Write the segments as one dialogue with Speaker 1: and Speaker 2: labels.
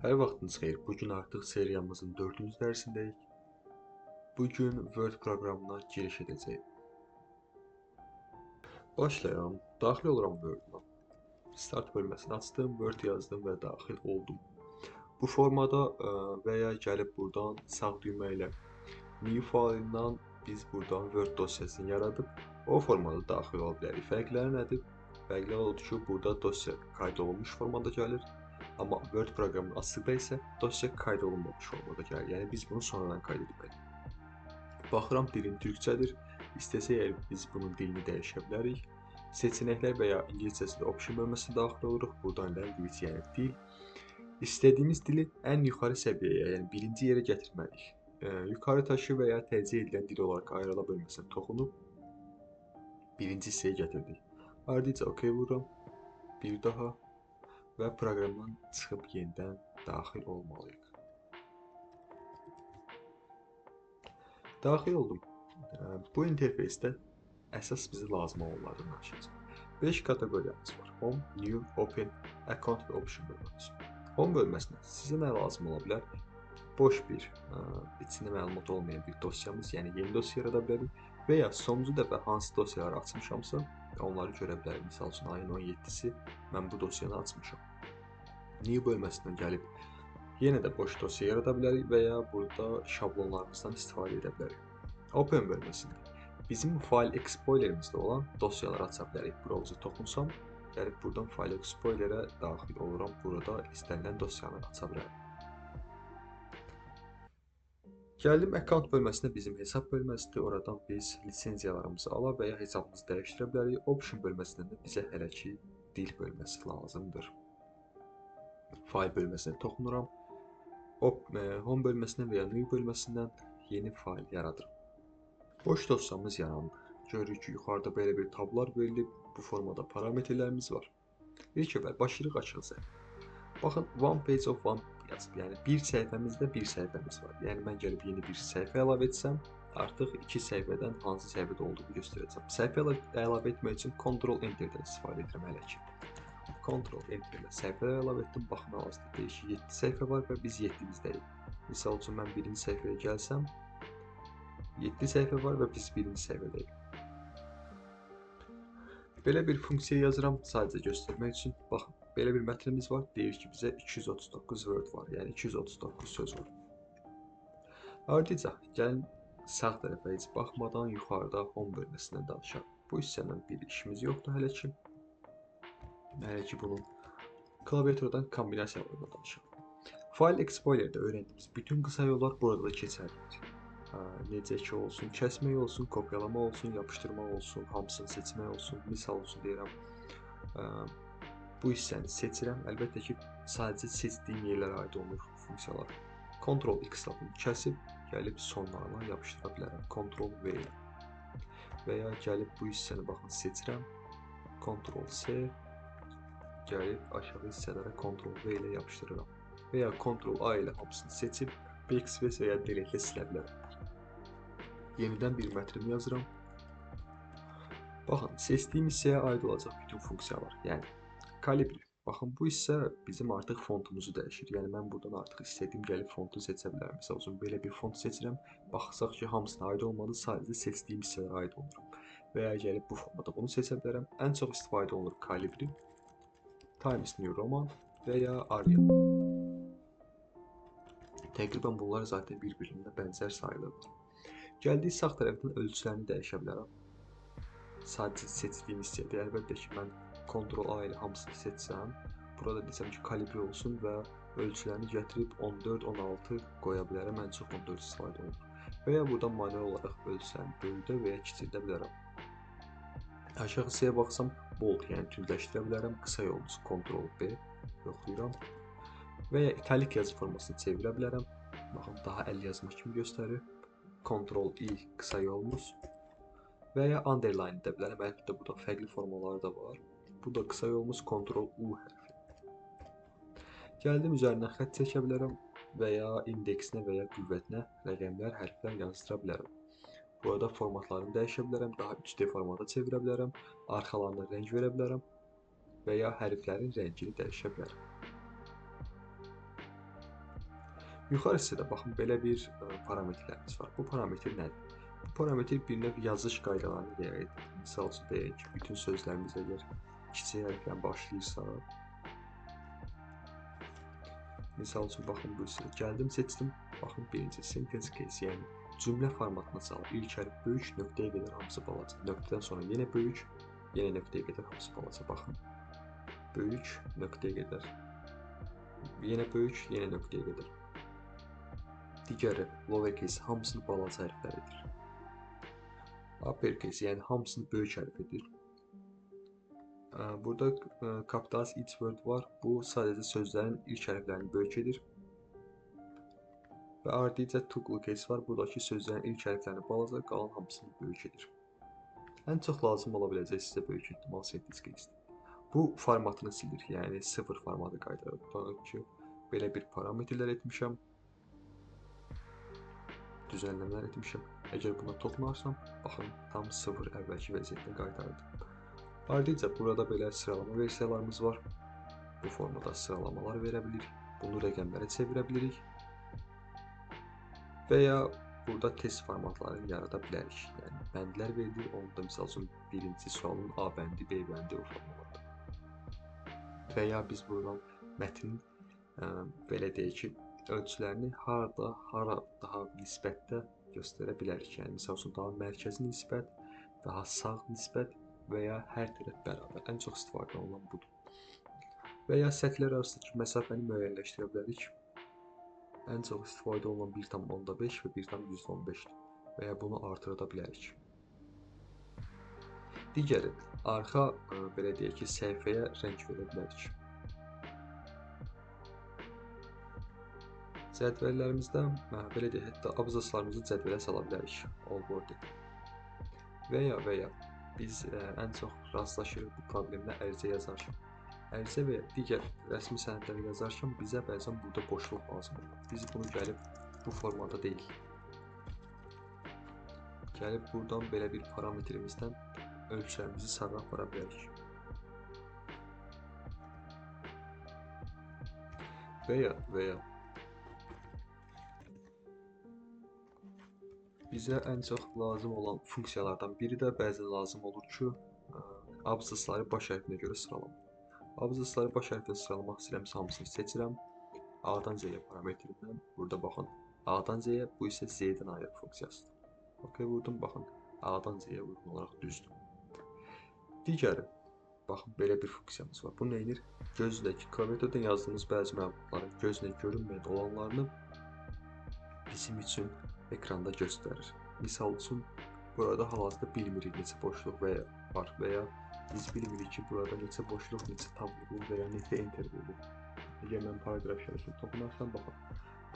Speaker 1: Hər vaxtınız xeyir. Bugün artıq seriyamızın 4-cü dərsindəyik. Bugün Word proqramına giriş edəcəyik. Başlayalım. Daxil oluram Word-a. Start bölməsini açdım, Word yazdım və daxil oldum. Bu formada və ya gəlib buradan sağ düymə ilə New faylindən biz buradan Word dosyasını yaradıb o formada daxil ola bilərik. Fərqləri nədir? Fərqləri odur ki, burada dosya qayd olunmuş formada gəlir. Amma Word proqramının açdıqda isə dosya qayd olunmamış formada gəlir. Yəni biz bunu sonradan qayd etməliyik. Baxıram dilin türkçədir. İstəsək əgər biz bunun dilini dəyişə bilərik. Seçənəklər və ya ingiliscəsində option bölməsinə daxil oluruq. Buradan language, yəni dil. İstədiyimiz dili ən yuxarı səviyyəyə, yəni birinci yerə gətirməliyik. Yuxarı taşı və ya tərcih edilən dil olaraq ayrıla bölməsinə toxunub birinci hissəyə gətirdik. Ardınca OK vururam. Bir daha və proqramdan çıxıb yenidən daxil olmalıyıq. Daxil oldum. Bu interfeysdə əsas bizə lazım olanlardan danışacağım. 5 kateqoriyamız var. Home, New, Open, Account və Option bölməsi. Home bölməsində sizə nə lazım ola bilər? Boş bir, içində məlumat olmayan bir dosyamız, yəni yeni dosya yarada bilərik və ya sonuncu dəfə hansı dosyaları açmışamsa, onları görə bilərik. Misal üçün, ayın 17-si mən bu dosyanı açmışam. New bölməsindən gəlib yenə də boş dosya yarada bilərik və ya burada şablonlarımızdan istifadə edə bilərik. Open bölməsində bizim File Explorer-imizdə olan dosyaları aça bilərik. Browser toxunsam, gəlib buradan File Explorer-ə daxil oluram. Burada istənilən dosyaları aça bilərik. Gəldim Account bölməsinə, bizim hesab bölməsidir. Oradan biz lisenziyalarımızı ala və ya hesabımızı dəyişdirə bilərik. Option bölməsindən də bizə hələ ki dil bölməsi lazımdır. File bölməsinə toxunuram. Home bölməsindən və ya New bölməsindən yeni fayl yaradırım. Boş dosyamız yarandı. Görürük ki, yuxarıda belə bir tablar verilib. Bu formada parametrlərimiz var. İlk əvvəl başlayırıq açılacaq. Baxın, one page of one yazıb. Yəni bir səhifəmizdə bir səhifəmiz var. Yəni mən gəlib yeni bir səhifə əlavə etsəm, artıq iki səhifədən hansı səhifədə olduğunu göstərəcəm. Səhifə əlavə etmək üçün Ctrl-Enter-dən istifadə edirəm hələ ki. Ctrl-Enter-lə səhifələr əlavə etdim. Baxın, hal-hazırda deyir ki, 7 səhifə var və biz 7-mizdəyik. Misal üçün, mən birinci səhifəyə gəlsəm, 7 səhifə var və biz birinci səhifədəyik. Belə bir funksiya yazıram sadəcə göstərmək üçün. Baxın, belə bir mətnimiz var. Deyir ki, bizə 239 word var, yəni 239 söz var. Ardınca gəlin sağ tərəfə heç baxmadan yuxarıda home bölməsindən danışaq. Bu hissədən bir işimiz yoxdur hələ ki. Hələ ki bunun klaviaturdan kombinasiyalarından danışaq. File Explorer-də öyrəndiyimiz bütün qısa yollar burada da keçərlidir. Necə ki olsun, kəsmək olsun, kopyalama olsun, yapışdırmaq olsun, hamısını seçmək olsun. Misal üçün deyirəm, bu hissəni seçirəm. Əlbəttə ki, sadəcə seçdiyim yerlərə aid olunur funksiyalar. Ctrl-X-la bunu kəsib, gəlib sonlarına yapışdıra bilərəm. Ctrl-V ilə. Və ya gəlib bu hissəni baxın seçirəm. Ctrl-C, gəlib aşağı hissələrə Ctrl-V ilə yapışdırıram. Və ya Ctrl-A ilə hamısını seçib, backspace və ya delete ilə silə bilərəm. Yenidən bir mətn yazıram. Baxın, seçdiyim hissəyə aid olacaq bütün funksiyalar. Yəni, kalibri. Baxın, bu hissə bizim artıq fontumuzu dəyişir. Yəni, mən buradan artıq istədiyim gəlib fontu seçə bilərəm. Məsəl üçün, belə bir font seçirəm. Baxsaq ki, hamısına aid olmadı, sadəcə seçdiyim hissələrə aid olunur. Və ya gəlib bu formada bunu seçə bilərəm. Ən çox istifadə olunur kalibri, Times New Roman və ya Arial. Təqribən bunlar zaten bir-birinə bənzər sayılırlar. Gəldik sağ tərəfdən ölçülərini dəyişə bilərəm. Sadəcə seçdiyim hissədə, əlbəttə ki, mən Ctrl-A ilə hamısını seçsəm, burada desəm ki, kalibri olsun və ölçülərini gətirib 14-16 qoya bilərəm, ən çox 14 istifadə olunur. Və ya buradan manuel olaraq ölçülərini böyüdə və ya kiçildə bilərəm. Aşağı hissəyə baxsam, bold, yəni tündləşdirə bilərəm. Qısa yolumuz Ctrl-B yoxlayıram. Və ya italik yazı formasını çevirə bilərəm. Baxın, daha əl yazmaq kimi göstərir. Ctrl-I qısa yolumuz. Və ya underline edə bilərəm. Əlbəttə, burada fərqli formaları da var. Bu da qısa yolumuz Ctrl-U hərfi. Gəldim, üzərindən xətt çəkə bilərəm və ya indeksinə və ya qüvvətinə rəqəmlər, hərflər yazdıra bilərəm. Burada formatlarını dəyişə bilərəm, daha 3D formata çevirə bilərəm, arxalarına rəng verə bilərəm və ya hərflərin rəngini dəyişə bilərəm. Yuxarı hissədə baxın belə bir parametrlərimiz var. Bu parametr nədir? Bu parametr bir növ yazış qaydalarını riayət edir. Misal üçün deyək ki, bütün sözlərimiz əgər kiçik hərflə başlayırsa, misal üçün baxın bu hissədə gəldim, seçdim. Baxın birinci sentence case, yəni cümlə formatına salıb ilk hərf böyük, nöqtəyə qədər hamısı balaca. Nöqtədən sonra yenə böyük, yenə nöqtəyə qədər hamısı balaca. Baxın. Böyük, nöqtəyə qədər. Yenə böyük, yenə nöqtəyə qədər. Digəri lowercase hamısını balaca hərfləridir. Uppercase, yəni hamısını böyük hərf edir. Burada capitalize each word var. Bu sadəcə sözlərin ilk hərflərini böyük edir. Və ardınca toggle case var. Buradakı sözlərin ilk hərflərini balaca, qalan hamısını böyük edir. Ən çox lazım ola biləcək sizə böyük ehtimal sentence case-dir. Bu formatını silir, yəni 0 formatı qaytarır. Tutaq ki, belə bir parametrlər etmişəm. Düzənləmələr etmişəm. Əgər buna toxunarsam, baxın, tam 0 əvvəlki vəziyyətdən qaytardım. Ardınca burada belə sıralama versiyalarımız var. Bu formada sıralamalar verə bilirik. Bunu rəqəmlərə çevirə bilirik. Və ya burada test formatlarını yarada bilərik. Yəni bəndlər verilir. Onda misal üçün birinci sualın A bəndi, B bəndi o formada. Və ya biz buradan mətnin belə deyək ki, ölçülərini hara daha nisbətdə göstərə bilərik. Yəni misal üçün daha mərkəzi nisbət, daha sağ nisbət və ya hər tərəf bərabər. Ən çox istifadə olunan budur. Və ya səthlər arasındakı məsafəni müəyyənləşdirə bilərik. Ən çox istifadə olunan 1,5 və 1,115-dir. Və ya bunu artırda bilərik. Digəri, arxa belə deyək ki, səhifəyə rəng verə bilərik. Cədvəllərimizdə belə deyək, hətta abzaslarımızı cədvələ sala bilərik. All worded. Və ya biz ən çox rastlaşırıq bu problemlə ərizə yazarkən. Ərizə və ya digər rəsmi sənədləri yazarkən bizə bəzən burada boşluq lazım olur. Biz bunu gəlib bu formada deyil. Gəlib buradan belə bir parametrimizdən ölçülərimizi sağa apara bilərik. Və ya bizə ən çox lazım olan funksiyalardan biri də bəzən lazım olur ki, abzasları baş hərfinə görə sıralamaq. Abzasları baş hərfinə sıralamaq istəyirəmsə hamısını seçirəm. A-dan Z-yə parametrindən. Burada baxın. A-dan Z-yə, bu isə Z-dən ayrı funksiyasıdır. OK, vurdum, baxın. A-dan Z-yə uyğun olaraq düzdür. Digəri, baxın, belə bir funksiyamız var. Bu nə edir? Gözlək, klaviaturdan yazdığımız bəzi məlumatları gözlə görünməyən olanlarını bizim üçün ekranda göstərir. Misal üçün, burada hal-hazırda bilmirik neçə boşluq var və ya biz bilmirik ki, burada neçə boşluq, neçə tab vurulur və ya neçə enter vurulur. Əgər mən paragraf işarəsini toxunarsam, baxın,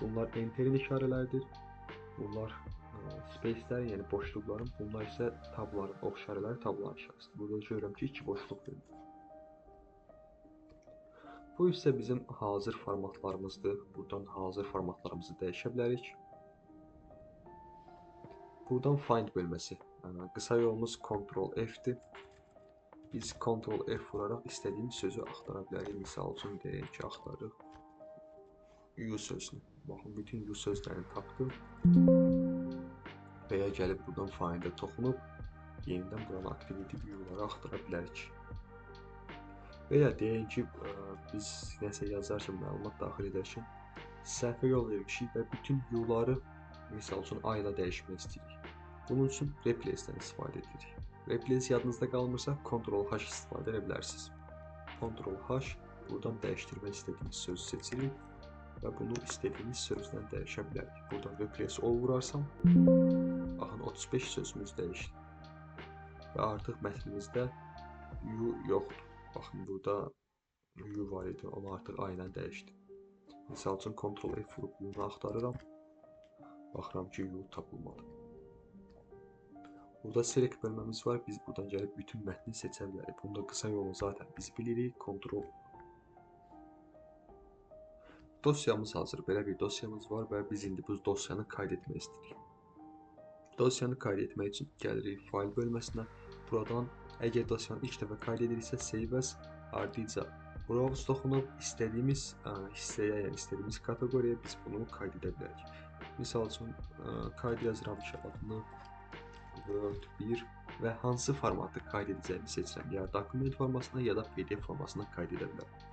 Speaker 1: bunlar enterin işarələrdir, bunlar spacelər, yəni boşluqların, bunlar isə tabların, ox işarələri tabların işarəsidir. Burada görürəm ki, 2 boşluq verilir. Bu isə bizim hazır formatlarımızdır. Buradan hazır formatlarımızı dəyişə bilərik. Buradan find bölməsi. Qısa yolumuz Ctrl+F-dir. Biz Ctrl+F vuraraq istədiyimiz sözü axtara bilərik. Misal üçün deyək ki, axtarırıq U sözünü. Baxın, bütün U sözlərini tapdı. Və ya gəlib buradan find-ə toxunub, yenidən buranı aktiv edib U-ları axtara bilərik. Və ya deyək ki, biz nəsə yazarkən, məlumat daxil edərkən səhvə yol vermişik və bütün U-ları misal üçün A ilə dəyişmək istəyirik. Bunun üçün replace-dən istifadə edirik. Replace yadınızda qalmırsa, Ctrl+H istifadə edə bilərsiniz. Ctrl+H, buradan dəyişdirmək istədiyimiz sözü seçirik və bunu istədiyimiz sözlə dəyişə bilərik. Buradan replace all vurarsam, baxın, 35 sözümüz dəyişdi. Və artıq mətnimizdə U yoxdur. Baxın, burada U var idi, onu artıq A ilə dəyişdi. Misal üçün, Ctrl+F vurub U-nu axtarıram. Baxıram ki, U tapılmadı. Burada select bölməmiz var. Biz buradan gəlib bütün mətni seçə bilərik. Bunda qısa yolu zaten biz bilirik. Ctrl. Dosyamız hazır. Belə bir dosyamız var və biz indi bu dosyanı kaydetmək istəyirik. Dosyanı kaydetmək üçün gəlirik file bölməsinə. Buradan əgər dosyanı ilk dəfə kaydedirirsə save as, ardınca Browse toxunub istədiyimiz hissəyə, yəni istədiyimiz kateqoriyaya biz bunu qayda bilərik. Misal üçün, qayd yazıram ki, adını Word 1 və hansı formatı qayd edəcəyimi seçirəm. Ya dokument formasında, ya da PDF formasında qayd edə bilərəm.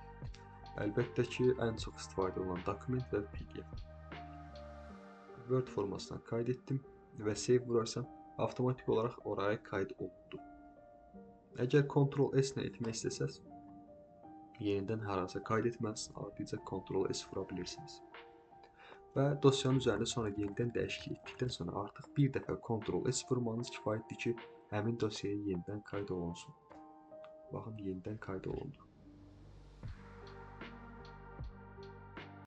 Speaker 1: Əlbəttə ki, ən çox istifadə olunan dokument və PDF. Word formasına qayd etdim və save vurarsam, avtomatik olaraq oraya qayd olundu. Əgər Ctrl+S ilə etmək istəsəz, yenidən harasa qayd etməlisiniz, ardınca Ctrl+S vura bilirsiniz. Və dosyanın üzərində sonra yenidən dəyişiklik etdikdən sonra artıq bir dəfə Ctrl+S vurmanız kifayətdir ki, həmin dosyaya yenidən qayd olunsun. Baxın, yenidən qayd olundu.